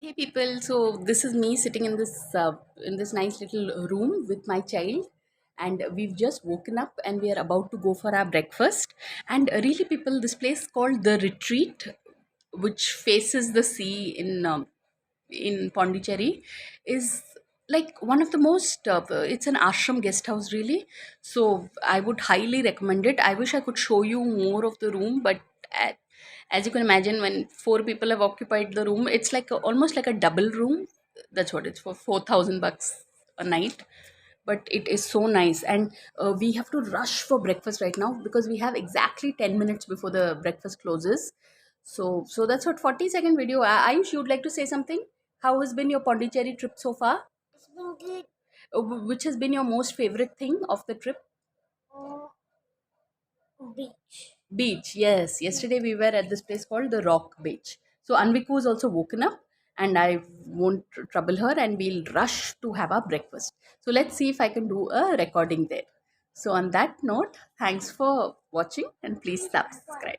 Hey people, so this is me sitting in this nice little room with my child, and we've just woken up and we are about to go for our breakfast. And really, people, this place called the Retreat, which faces the sea in Pondicherry, is like one of the most. It's an ashram guest house, really. So I would highly recommend it. I wish I could show you more of the room, but a- as you can imagine, when four people have occupied the room, it's like almost like a double room. That's what it's for, 4,000 bucks a night. But it is so nice, and we have to rush for breakfast right now because we have exactly 10 minutes before the breakfast closes. So that's what 40-second video. Ayush, you'd like to say something? How has been your Pondicherry trip so far? It's been good. Which has been your most favorite thing of the trip? Uh, Beach. Beach, yes. Yesterday we were at this place called the Rock Beach. So Anviku is also woken up, and I won't trouble her, and we'll rush to have our breakfast. So let's see if I can do a recording there. So on that note, thanks for watching and please subscribe.